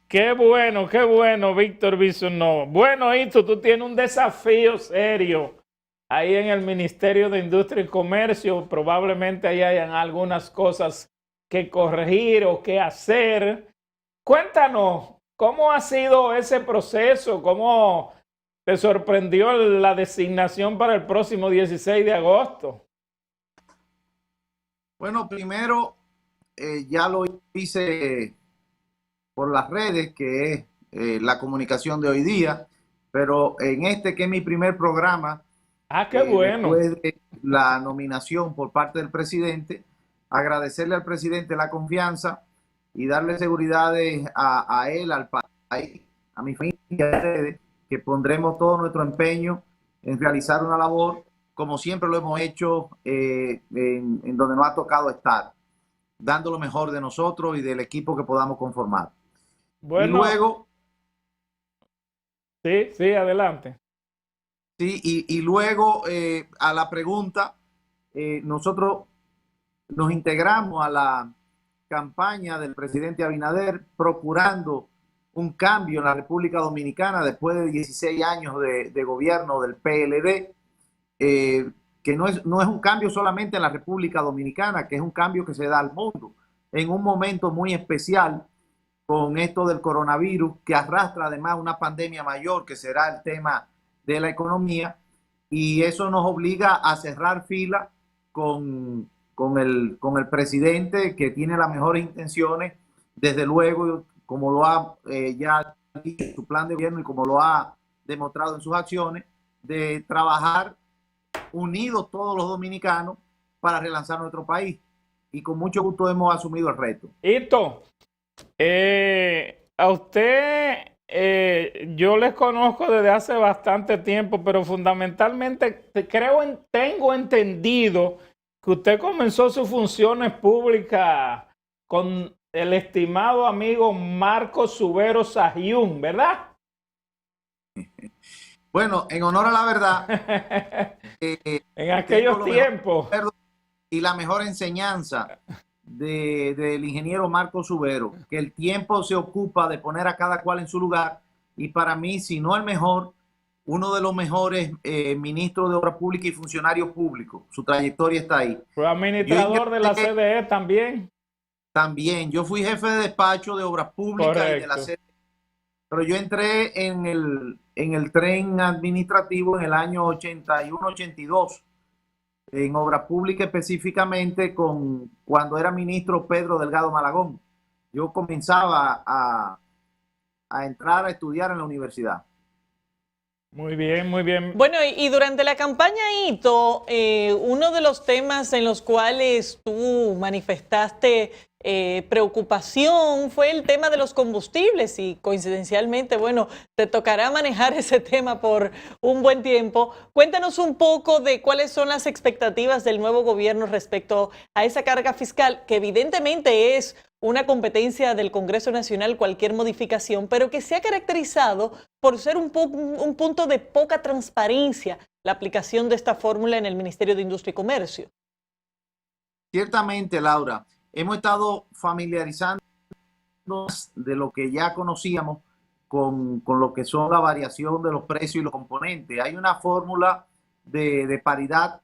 qué bueno, Víctor Bisonó. Bueno, Ito, tú tienes un desafío serio ahí en el Ministerio de Industria y Comercio. Probablemente ahí hayan algunas cosas que corregir o que hacer. Cuéntanos, ¿cómo ha sido ese proceso? ¿Cómo te sorprendió la designación para el próximo 16 de agosto? Bueno, primero ya lo hice por las redes, que es la comunicación de hoy día, pero en este que es mi primer programa, Ah, qué bueno. después de la nominación por parte del presidente, agradecerle al presidente la confianza y darle seguridad a él, al país, a mi familia, que pondremos todo nuestro empeño en realizar una labor como siempre lo hemos hecho en donde nos ha tocado estar, dando lo mejor de nosotros y del equipo que podamos conformar. Y Bueno, luego, sí, sí, adelante. sí, y luego a la pregunta, nosotros nos integramos a la campaña del presidente Abinader procurando un cambio en la República Dominicana después de 16 años de gobierno del PLD, que no es un cambio solamente en la República Dominicana, que es un cambio que se da al mundo en un momento muy especial con esto del coronavirus, que arrastra además una pandemia mayor, que será el tema de la economía, y eso nos obliga a cerrar fila con el presidente, que tiene las mejores intenciones, desde luego, como lo ha ya dicho en su plan de gobierno y como lo ha demostrado en sus acciones, de trabajar unidos todos los dominicanos para relanzar nuestro país. Y con mucho gusto hemos asumido el reto. Ito, a usted yo les conozco desde hace bastante tiempo, pero fundamentalmente tengo entendido que usted comenzó sus funciones públicas con el estimado amigo Marco Subero Sajiún, ¿verdad? Bueno, en honor a la verdad, En tengo aquellos lo mejor tiempos. y la mejor enseñanza del ingeniero Marco Subero, que el tiempo se ocupa de poner a cada cual en su lugar, y para mí, si no el mejor, uno de los mejores ministros de Obra Pública y funcionarios públicos. Su trayectoria está ahí. Fue Yo administrador de la ingresé CDE también. también, yo fui jefe de despacho de Obras Públicas y de la Correcto. CDE, pero yo entré en el tren administrativo en el año 81-82, en obra pública específicamente cuando era ministro Pedro Delgado Malagón. Yo comenzaba a entrar a estudiar en la universidad. Muy bien, muy bien. Bueno, y durante la campaña Ito, uno de los temas en los cuales tú manifestaste preocupación fue el tema de los combustibles y coincidencialmente, bueno, te tocará manejar ese tema por un buen tiempo. Cuéntanos un poco de cuáles son las expectativas del nuevo gobierno respecto a esa carga fiscal, que evidentemente es una competencia del Congreso Nacional cualquier modificación, pero que se ha caracterizado por ser un punto de poca transparencia la aplicación de esta fórmula en el Ministerio de Industria y Comercio. Ciertamente, Laura, hemos estado familiarizándonos de lo que ya conocíamos con lo que son la variación de los precios y los componentes. Hay una fórmula de paridad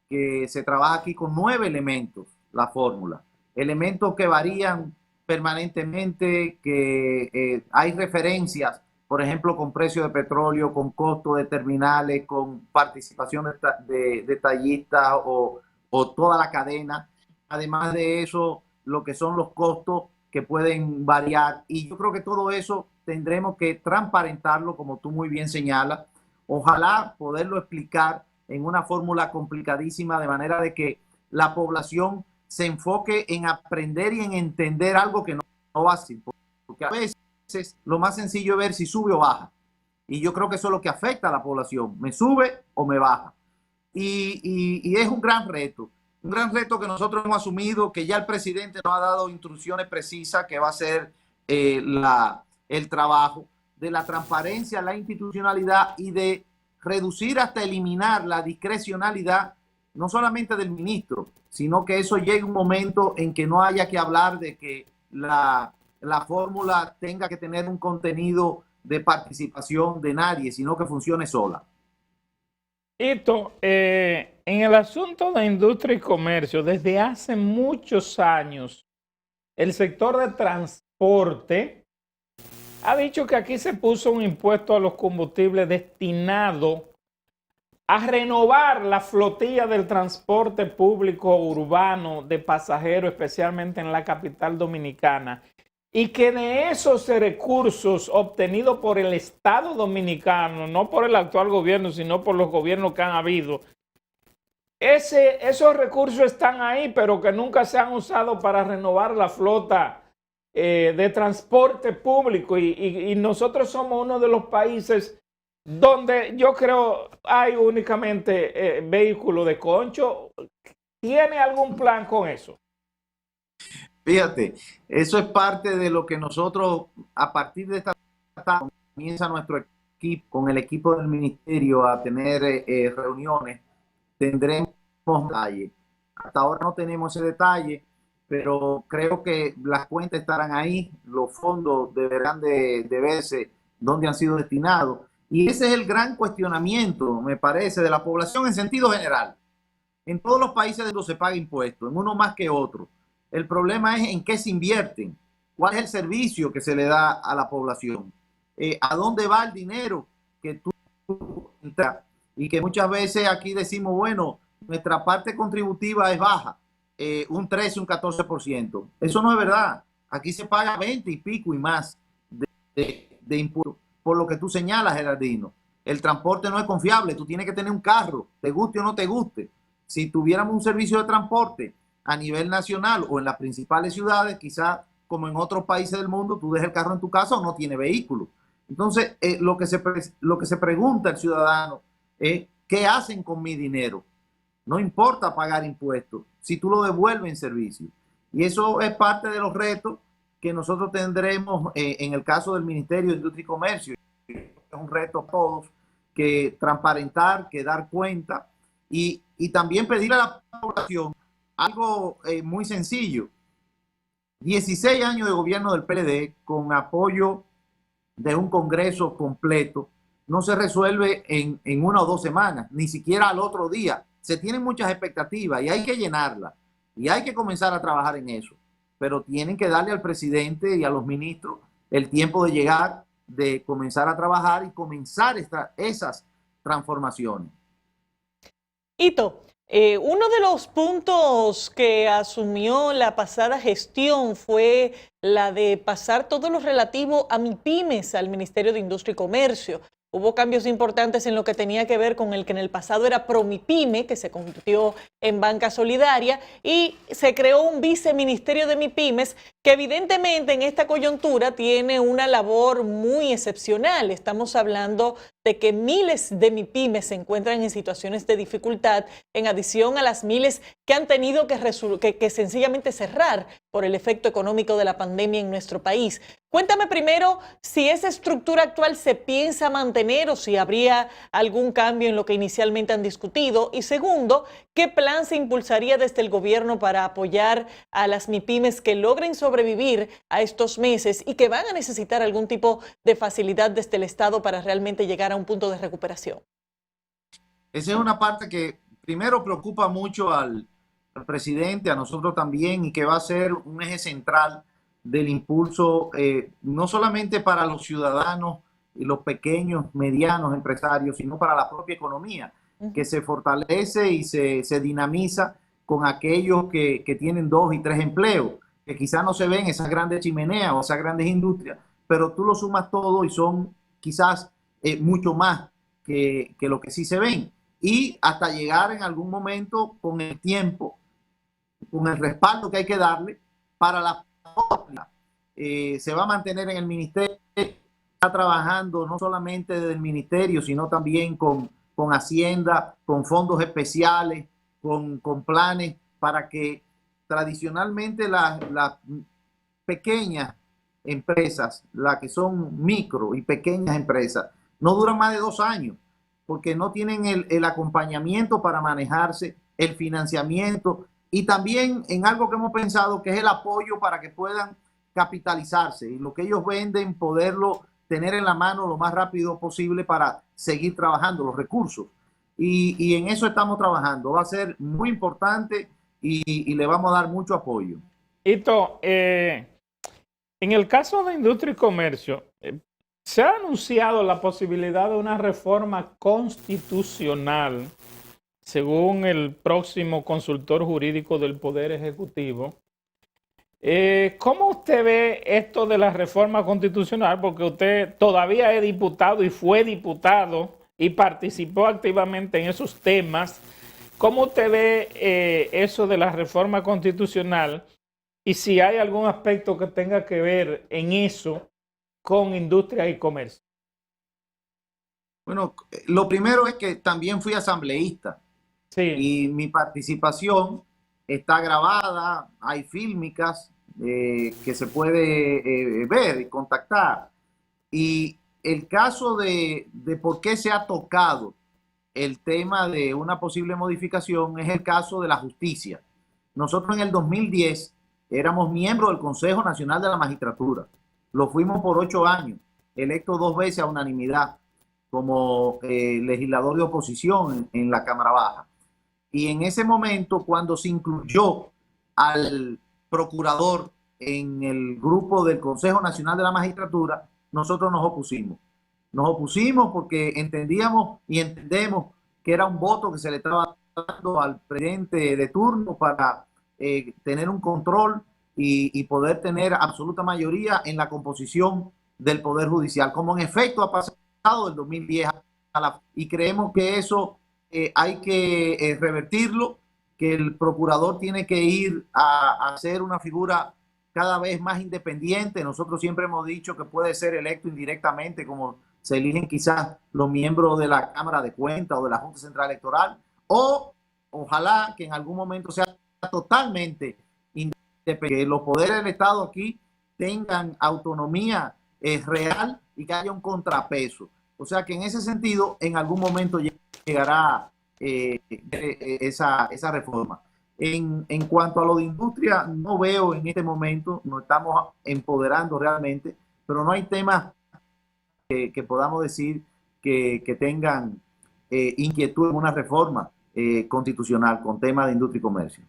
que se trabaja aquí con 9 elementos, la fórmula. Elementos que varían permanentemente, que hay referencias, por ejemplo, con precio de petróleo, con costo de terminales, con participación de detallistas o toda la cadena. Además de eso, lo que son los costos que pueden variar. Y yo creo que todo eso tendremos que transparentarlo, como tú muy bien señalas. Ojalá poderlo explicar en una fórmula complicadísima, de manera de que la población se enfoque en aprender y en entender algo que no va así. Porque a veces lo más sencillo es ver si sube o baja. Y yo creo que eso es lo que afecta a la población. ¿Me sube o me baja? Y es un gran reto. Un gran reto que nosotros hemos asumido, que ya el presidente nos ha dado instrucciones precisas, que va a ser el trabajo de la transparencia, la institucionalidad y de reducir hasta eliminar la discrecionalidad, no solamente del ministro, sino que eso llegue un momento en que no haya que hablar de que la fórmula tenga que tener un contenido de participación de nadie, sino que funcione sola. Hito, en el asunto de industria y comercio, desde hace muchos años, el sector de transporte ha dicho que aquí se puso un impuesto a los combustibles destinado a renovar la flotilla del transporte público urbano de pasajeros, especialmente en la capital dominicana, y que de esos recursos obtenidos por el Estado dominicano, no por el actual gobierno, sino por los gobiernos que han habido, esos recursos están ahí, pero que nunca se han usado para renovar la flota de transporte público. Y nosotros somos uno de los países donde yo creo hay únicamente vehículos de concho. ¿Tiene algún plan con eso? Fíjate, eso es parte de lo que nosotros, a partir de esta etapa, comienza nuestro equipo, con el equipo del ministerio, a tener reuniones. Tendremos detalle. Hasta ahora no tenemos ese detalle, pero creo que las cuentas estarán ahí, los fondos deberán de verse dónde han sido destinados. Y ese es el gran cuestionamiento, me parece, de la población en sentido general. En todos los países del mundo se paga impuestos, en uno más que otro. El problema es en qué se invierten, cuál es el servicio que se le da a la población, a dónde va el dinero que tú entras. Y que muchas veces aquí decimos, bueno, nuestra parte contributiva es baja, un 13, un 14%. Eso no es verdad. Aquí se paga 20 y pico y más de impuestos. Por lo que tú señalas, Gerardino, el transporte no es confiable. Tú tienes que tener un carro, te guste o no te guste. Si tuviéramos un servicio de transporte a nivel nacional o en las principales ciudades, quizás como en otros países del mundo, tú dejas el carro en tu casa o no tienes vehículo. Entonces, lo que se pregunta el ciudadano es, ¿qué hacen con mi dinero? No importa pagar impuestos si tú lo devuelves en servicio. Y eso es parte de los retos que nosotros tendremos en el caso del Ministerio de Industria y Comercio. Es un reto a todos, que transparentar, que dar cuenta y también pedir a la población algo muy sencillo. 16 años de gobierno del PLD con apoyo de un Congreso completo no se resuelve en 1 o 2 semanas, ni siquiera al otro día. Se tienen muchas expectativas y hay que llenarlas y hay que comenzar a trabajar en eso. Pero tienen que darle al presidente y a los ministros el tiempo de llegar, de comenzar a trabajar y comenzar esas transformaciones. Hito, uno de los puntos que asumió la pasada gestión fue la de pasar todo lo relativo a MIPYMES al Ministerio de Industria y Comercio. Hubo cambios importantes en lo que tenía que ver con el que en el pasado era ProMIPYME, que se convirtió en Banca Solidaria, y se creó un viceministerio de MIPYMES que evidentemente en esta coyuntura tiene una labor muy excepcional. Estamos hablando de que miles de MIPYMES se encuentran en situaciones de dificultad, en adición a las miles que han tenido que sencillamente cerrar por el efecto económico de la pandemia en nuestro país. Cuéntame primero si esa estructura actual se piensa mantener o si habría algún cambio en lo que inicialmente han discutido. Y segundo, ¿qué plan se impulsaría desde el gobierno para apoyar a las MIPYMES que logren sobrevivir a estos meses y que van a necesitar algún tipo de facilidad desde el Estado para realmente llegar a un punto de recuperación? Esa es una parte que primero preocupa mucho al presidente, a nosotros también, y que va a ser un eje central del impulso, no solamente para los ciudadanos y los pequeños, medianos empresarios, sino para la propia economía, que se fortalece y se dinamiza con aquellos que tienen 2 y 3 empleos, que quizás no se ven esas grandes chimeneas o esas grandes industrias, pero tú lo sumas todo y son quizás mucho más que lo que sí se ven. Y hasta llegar en algún momento con el tiempo, con el respaldo que hay que darle para la se va a mantener en el ministerio, está trabajando no solamente desde el ministerio, sino también con Hacienda, con fondos especiales, con planes para que tradicionalmente las pequeñas empresas, las que son micro y pequeñas empresas, no duran más de 2 años, porque no tienen el acompañamiento para manejarse, el financiamiento, y también en algo que hemos pensado, que es el apoyo para que puedan capitalizarse y lo que ellos venden poderlo tener en la mano lo más rápido posible para seguir trabajando los recursos. Y en eso estamos trabajando. Va a ser muy importante y le vamos a dar mucho apoyo. Hito, en el caso de industria y comercio, se ha anunciado la posibilidad de una reforma constitucional, según el próximo consultor jurídico del Poder Ejecutivo. ¿Cómo usted ve esto de la reforma constitucional? Porque usted todavía es diputado y fue diputado y participó activamente en esos temas. ¿Cómo usted ve eso de la reforma constitucional? Y si hay algún aspecto que tenga que ver en eso con industria y comercio. Bueno, lo primero es que también fui asambleísta. Sí. Y mi participación está grabada, hay fílmicas que se puede ver y contactar. Y el caso de por qué se ha tocado el tema de una posible modificación es el caso de la justicia. Nosotros en el 2010 éramos miembros del Consejo Nacional de la Magistratura. Lo fuimos por 8 años, electo 2 veces a unanimidad como legislador de oposición en la Cámara Baja. Y en ese momento, cuando se incluyó al procurador en el grupo del Consejo Nacional de la Magistratura, nosotros nos opusimos. Nos opusimos porque entendíamos y entendemos que era un voto que se le estaba dando al presidente de turno para tener un control y poder tener absoluta mayoría en la composición del Poder Judicial, como en efecto ha pasado del 2010 y creemos que eso hay que revertirlo, que el procurador tiene que ir a ser una figura cada vez más independiente. Nosotros siempre hemos dicho que puede ser electo indirectamente, como se eligen quizás los miembros de la Cámara de Cuentas o de la Junta Central Electoral, o ojalá que en algún momento sea totalmente independiente, que los poderes del Estado aquí tengan autonomía real y que haya un contrapeso. O sea que en ese sentido, en algún momento llegará esa reforma. En cuanto a lo de industria, no veo en este momento, no estamos empoderando realmente, pero no hay temas que podamos decir que tengan inquietud en una reforma constitucional con temas de industria y comercio.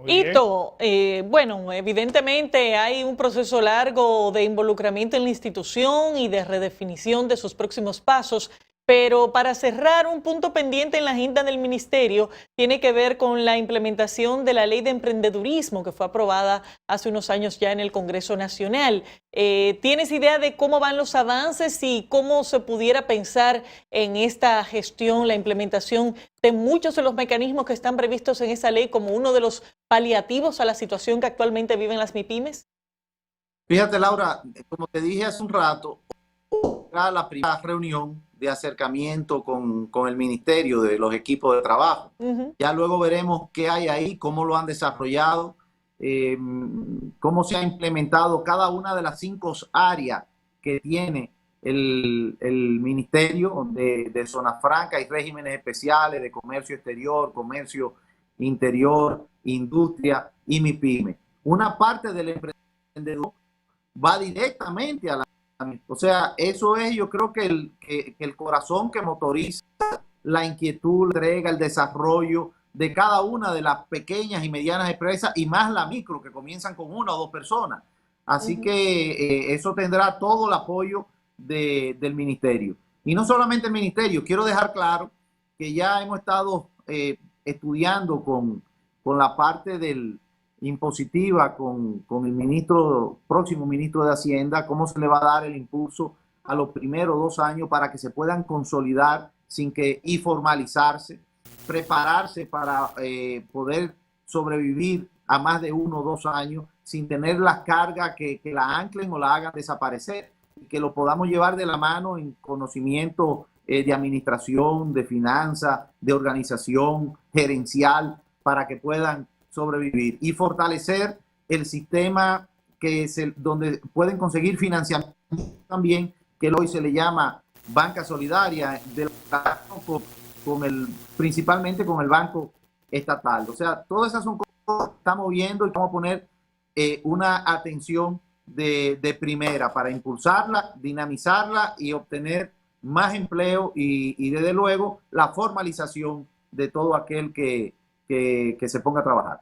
Hito, bueno, evidentemente hay un proceso largo de involucramiento en la institución y de redefinición de sus próximos pasos, pero para cerrar, un punto pendiente en la agenda del ministerio tiene que ver con la implementación de la ley de emprendedurismo que fue aprobada hace unos años ya en el Congreso Nacional. ¿Tienes idea de cómo van los avances y cómo se pudiera pensar en esta gestión, la implementación de muchos de los mecanismos que están previstos en esa ley como uno de los paliativos a la situación que actualmente viven las MIPYMES? Fíjate, Laura, como te dije hace un rato, era la primera reunión de acercamiento con el ministerio de los equipos de trabajo. Ya luego veremos qué hay ahí, cómo lo han desarrollado, cómo se ha implementado cada una de las 5 áreas que tiene el ministerio de zonas francas y regímenes especiales de comercio exterior, comercio interior, industria y MIPYME. Una parte del emprendedor va directamente a la... O sea, eso es, yo creo que el corazón que motoriza la inquietud, la entrega, el desarrollo de cada una de las pequeñas y medianas empresas y más la micro, que comienzan con 1 o 2 personas. Así que eso tendrá todo el apoyo del ministerio. Y no solamente el ministerio, quiero dejar claro que ya hemos estado estudiando con la parte del impositiva con el próximo ministro de Hacienda, cómo se le va a dar el impulso a los primeros 2 años para que se puedan consolidar y formalizarse, prepararse para poder sobrevivir a más de 1 o 2 años sin tener las cargas que la anclen o la hagan desaparecer, y que lo podamos llevar de la mano en conocimiento de administración, de finanzas, de organización gerencial, para que puedan sobrevivir y fortalecer el sistema donde pueden conseguir financiamiento también, que hoy se le llama banca solidaria, principalmente con el banco estatal. O sea, todas esas son cosas que estamos viendo y vamos a poner una atención de primera para impulsarla, dinamizarla y obtener más empleo y desde luego la formalización de todo aquel que se ponga a trabajar.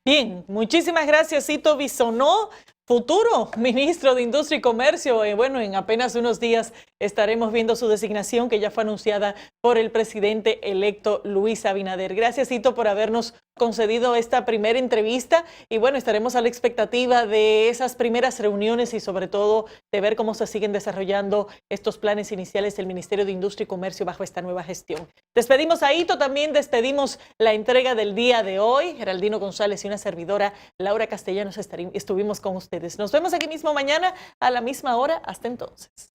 Bien, muchísimas gracias, Cito Bisonó, futuro ministro de Industria y Comercio. Bueno, en apenas unos días estaremos viendo su designación, que ya fue anunciada por el presidente electo Luis Abinader. Gracias, Cito, por habernos concedido esta primera entrevista. Y bueno, estaremos a la expectativa de esas primeras reuniones y sobre todo de ver cómo se siguen desarrollando estos planes iniciales del Ministerio de Industria y Comercio bajo esta nueva gestión. Despedimos a Ito, también despedimos la entrega del día de hoy. Geraldino González y una servidora, Laura Castellanos, estuvimos con ustedes. Nos vemos aquí mismo mañana a la misma hora. Hasta entonces.